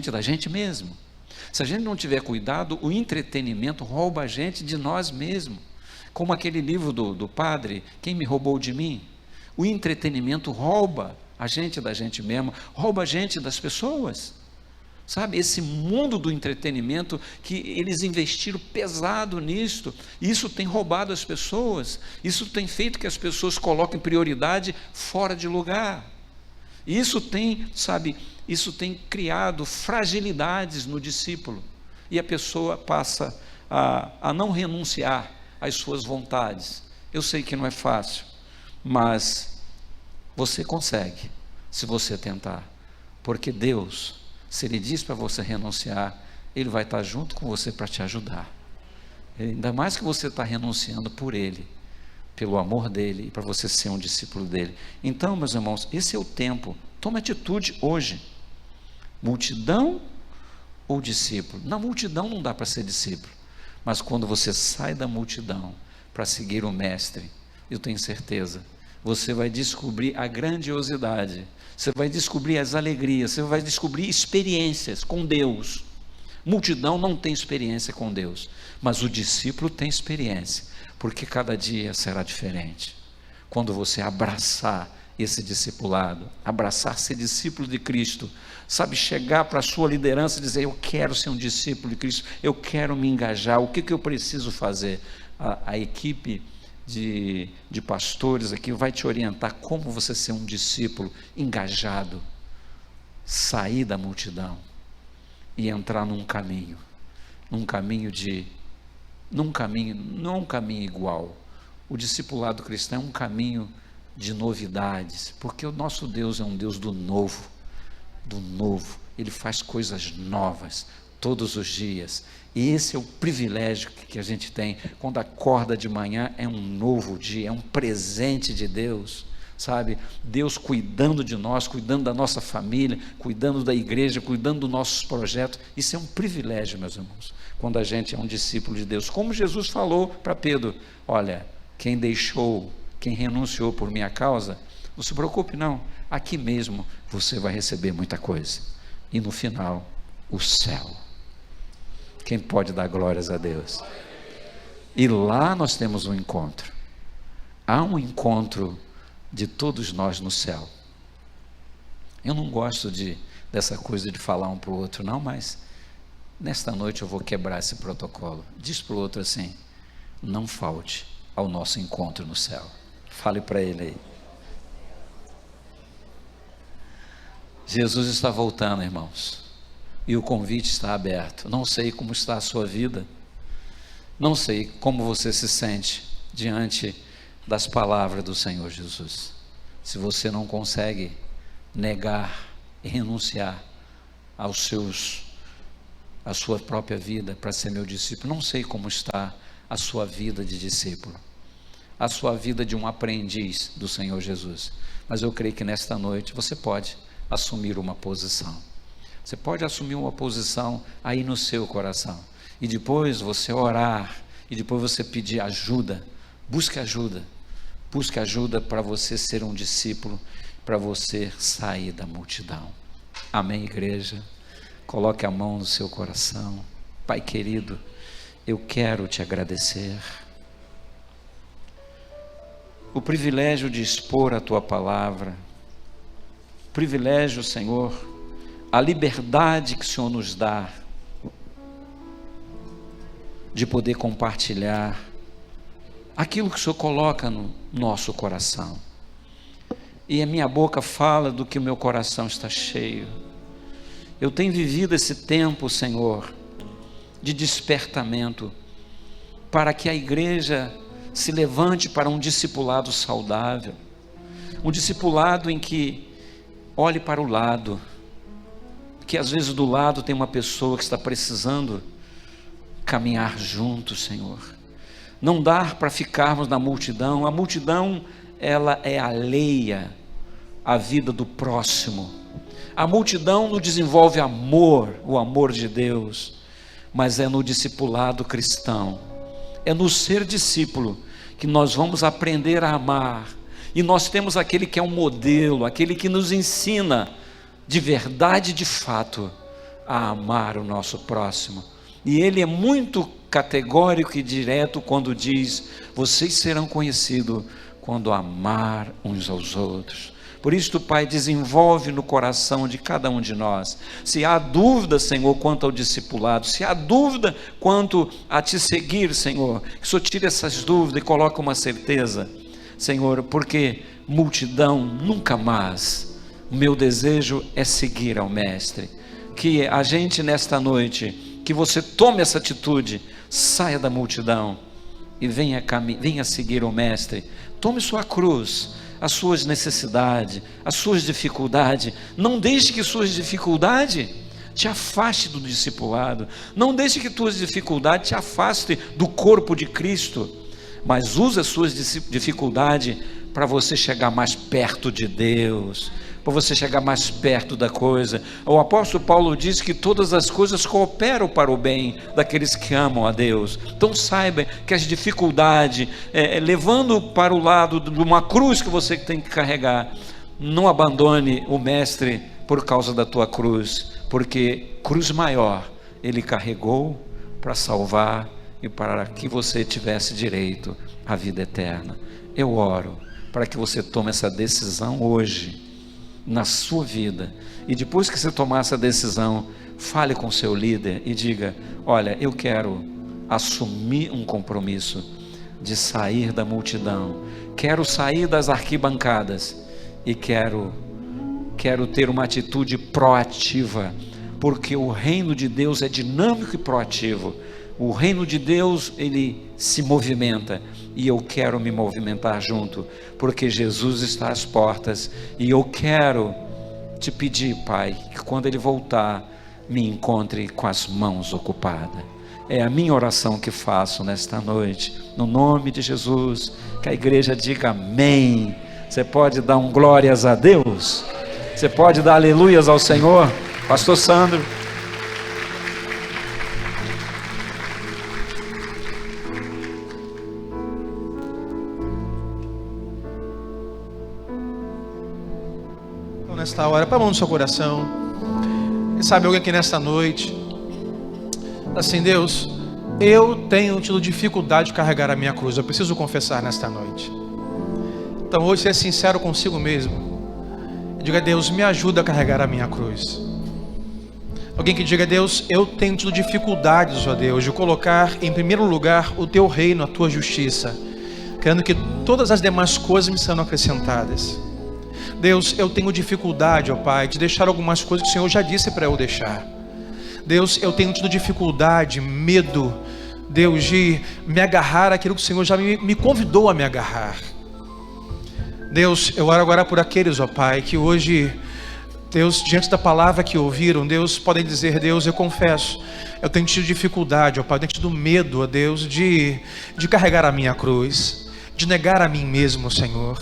da gente mesmo. Se a gente não tiver cuidado, o entretenimento rouba a gente de nós mesmos. Como aquele livro do padre, Quem Me Roubou de Mim? O entretenimento rouba a gente da gente mesmo, rouba a gente das pessoas. Sabe, esse mundo do entretenimento, que eles investiram pesado nisto, isso tem roubado as pessoas, isso tem feito que as pessoas coloquem prioridade fora de lugar. Isso tem, sabe, isso tem criado fragilidades no discípulo, e a pessoa passa a não renunciar às suas vontades. Eu sei que não é fácil, mas você consegue, se você tentar, porque Deus, se Ele diz para você renunciar, Ele vai estar junto com você para te ajudar. Ainda mais que você está renunciando por Ele, pelo amor dEle, e para você ser um discípulo dEle. Então, meus irmãos, esse é o tempo. Tome atitude hoje. Multidão ou discípulo? Na multidão não dá para ser discípulo, mas quando você sai da multidão para seguir o Mestre, eu tenho certeza, você vai descobrir a grandiosidade, você vai descobrir as alegrias, você vai descobrir experiências com Deus. Multidão não tem experiência com Deus, mas o discípulo tem experiência, porque cada dia será diferente. Quando você abraçar esse discipulado, abraçar ser discípulo de Cristo, sabe, chegar para a sua liderança e dizer: eu quero ser um discípulo de Cristo, eu quero me engajar, o que eu preciso fazer? A equipe de pastores aqui vai te orientar como você ser um discípulo engajado, sair da multidão e entrar num caminho, não é um caminho igual. O discipulado cristão é um caminho de novidades, porque o nosso Deus é um Deus do novo, Ele faz coisas novas todos os dias, e esse é o privilégio que a gente tem, quando acorda de manhã, é um novo dia, é um presente de Deus, sabe, Deus cuidando de nós, cuidando da nossa família, cuidando da igreja, cuidando dos nossos projetos. Isso é um privilégio, meus irmãos, quando a gente é um discípulo de Deus, como Jesus falou para Pedro: olha, quem renunciou por minha causa, não se preocupe não, aqui mesmo você vai receber muita coisa, e no final, o céu. Quem pode dar glórias a Deus? E lá nós temos um encontro, há um encontro de todos nós no céu. Eu não gosto dessa coisa de falar um para o outro não, mas nesta noite eu vou quebrar esse protocolo. Diz para o outro assim: não falte ao nosso encontro no céu. Fale para ele aí. Jesus está voltando, irmãos, e o convite está aberto. Não sei como está a sua vida, não sei como você se sente diante das palavras do Senhor Jesus. Se você não consegue negar e renunciar à sua própria vida para ser meu discípulo, não sei como está a sua vida de discípulo, a sua vida de um aprendiz do Senhor Jesus, mas eu creio que nesta noite você pode assumir uma posição. Você pode assumir uma posição aí no seu coração, e depois você orar, e depois você pedir ajuda. Busque ajuda para você ser um discípulo, para você sair da multidão. Amém, igreja? Coloque a mão no seu coração. Pai querido, eu quero te agradecer o privilégio de expor a tua palavra, privilégio, Senhor, a liberdade que o Senhor nos dá de poder compartilhar aquilo que o Senhor coloca no nosso coração. E a minha boca fala do que o meu coração está cheio. Eu tenho vivido esse tempo, Senhor, de despertamento, para que a igreja se levante para um discipulado saudável, um discipulado em que olhe para o lado, que às vezes do lado tem uma pessoa que está precisando caminhar junto, Senhor. Não dá para ficarmos na multidão. A multidão, ela é alheia à vida do próximo. A multidão não desenvolve amor, o amor de Deus, mas é no discipulado cristão, é no ser discípulo que nós vamos aprender a amar. E nós temos aquele que é um modelo, aquele que nos ensina de verdade, de fato, a amar o nosso próximo. E ele é muito categórico e direto quando diz: vocês serão conhecidos quando amar uns aos outros. Por isso, Pai, desenvolve no coração de cada um de nós. Se há dúvida, Senhor, quanto ao discipulado, se há dúvida quanto a te seguir, Senhor, que o Senhor tire essas dúvidas e coloque uma certeza, Senhor, porque multidão nunca mais. O meu desejo é seguir ao Mestre. Que a gente nesta noite, que você tome essa atitude, saia da multidão e venha seguir o Mestre. Tome sua cruz, as suas necessidades, as suas dificuldades. Não deixe que suas dificuldades te afaste do discipulado. Não deixe que tuas dificuldades te afaste do corpo de Cristo. Mas use as suas dificuldades para você chegar mais perto de Deus, para você chegar mais perto da coisa. O apóstolo Paulo diz que todas as coisas cooperam para o bem daqueles que amam a Deus. Então saiba que as dificuldades, levando para o lado de uma cruz que você tem que carregar, não abandone o Mestre por causa da tua cruz, porque cruz maior Ele carregou para salvar e para que você tivesse direito à vida eterna. Eu oro para que você tome essa decisão hoje na sua vida, e depois que você tomar essa decisão, fale com seu líder e diga: olha, eu quero assumir um compromisso de sair da multidão, quero sair das arquibancadas e quero ter uma atitude proativa, porque o reino de Deus é dinâmico e proativo. O reino de Deus, ele se movimenta, e eu quero me movimentar junto, porque Jesus está às portas, e eu quero te pedir, Pai, que quando Ele voltar, me encontre com as mãos ocupadas. É a minha oração que faço nesta noite, no nome de Jesus. Que a igreja diga amém. Você pode dar um glórias a Deus? Você pode dar aleluias ao Senhor? Pastor Sandro. Nesta hora, põe a mão no seu coração. Quem sabe alguém aqui nesta noite, assim: Deus, eu tenho tido dificuldade de carregar a minha cruz, eu preciso confessar nesta noite. Então hoje, ser sincero consigo mesmo, diga: Deus, me ajuda a carregar a minha cruz. Alguém que diga: Deus, eu tenho tido dificuldades, ó Deus, de colocar em primeiro lugar o teu reino, a tua justiça, querendo que todas as demais coisas me sejam acrescentadas. Deus, eu tenho dificuldade, ó Pai, de deixar algumas coisas que o Senhor já disse para eu deixar. Deus, eu tenho tido dificuldade, medo, Deus, de me agarrar àquilo que o Senhor já me convidou a me agarrar. Deus, eu oro agora por aqueles, ó Pai, que hoje, Deus, diante da palavra que ouviram, Deus, podem dizer: Deus, eu confesso, eu tenho tido dificuldade, ó Pai, eu tenho tido medo, ó Deus, de carregar a minha cruz, de negar a mim mesmo, Senhor.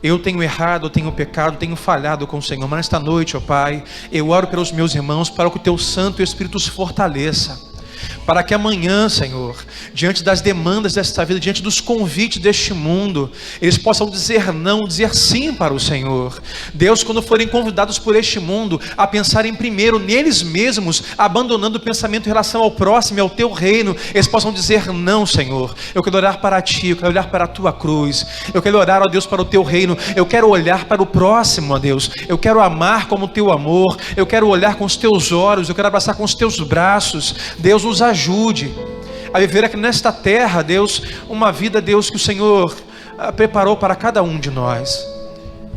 Eu tenho errado, eu tenho pecado, tenho falhado com o Senhor. Mas nesta noite, ó Pai, eu oro pelos meus irmãos, para que o Teu Santo Espírito os fortaleça, para que amanhã, Senhor, diante das demandas desta vida, diante dos convites deste mundo, eles possam dizer não, dizer sim para o Senhor. Deus, quando forem convidados por este mundo a pensarem primeiro neles mesmos, abandonando o pensamento em relação ao próximo e ao Teu reino, eles possam dizer não, Senhor. Eu quero olhar para Ti, eu quero olhar para a Tua cruz, eu quero orar, ó Deus, para o Teu reino, eu quero olhar para o próximo, ó Deus, eu quero amar como o Teu amor, eu quero olhar com os Teus olhos, eu quero abraçar com os Teus braços. Deus, nos ajude a viver aqui nesta terra, Deus, uma vida, Deus, que o Senhor preparou para cada um de nós.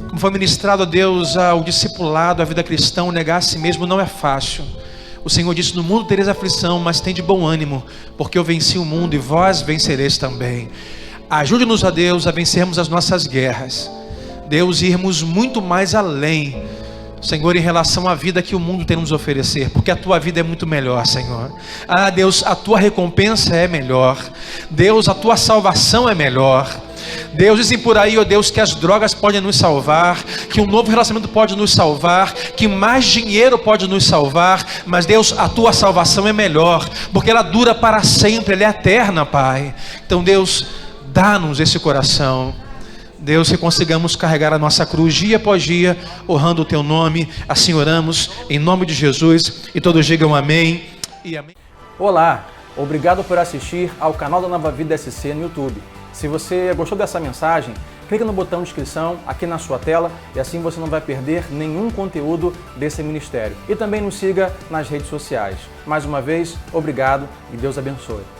Como foi ministrado, Deus, ao discipulado, a vida cristã, negar a si mesmo não é fácil. O Senhor disse: no mundo tereis aflição, mas tem de bom ânimo, porque eu venci o mundo e vós vencereis também. Ajude-nos, a Deus, a vencermos as nossas guerras, Deus, irmos muito mais além, Senhor, em relação à vida que o mundo tem nos oferecer, porque a Tua vida é muito melhor, Senhor. Deus, a Tua recompensa é melhor. Deus, a Tua salvação é melhor. Deus, dizem por aí, ó Deus, que as drogas podem nos salvar, que um novo relacionamento pode nos salvar, que mais dinheiro pode nos salvar, mas Deus, a Tua salvação é melhor, porque ela dura para sempre, ela é eterna, Pai. Então, Deus, dá-nos esse coração, Deus, que consigamos carregar a nossa cruz dia após dia, honrando o Teu nome. Assim oramos, em nome de Jesus, e todos digam amém e amém. Olá, Obrigado por assistir ao canal da Nova Vida SC no YouTube. Se você gostou dessa mensagem, clique no botão de inscrição aqui na sua tela e assim você não vai perder nenhum conteúdo desse ministério. E também nos siga nas redes sociais. Mais uma vez, obrigado e Deus abençoe.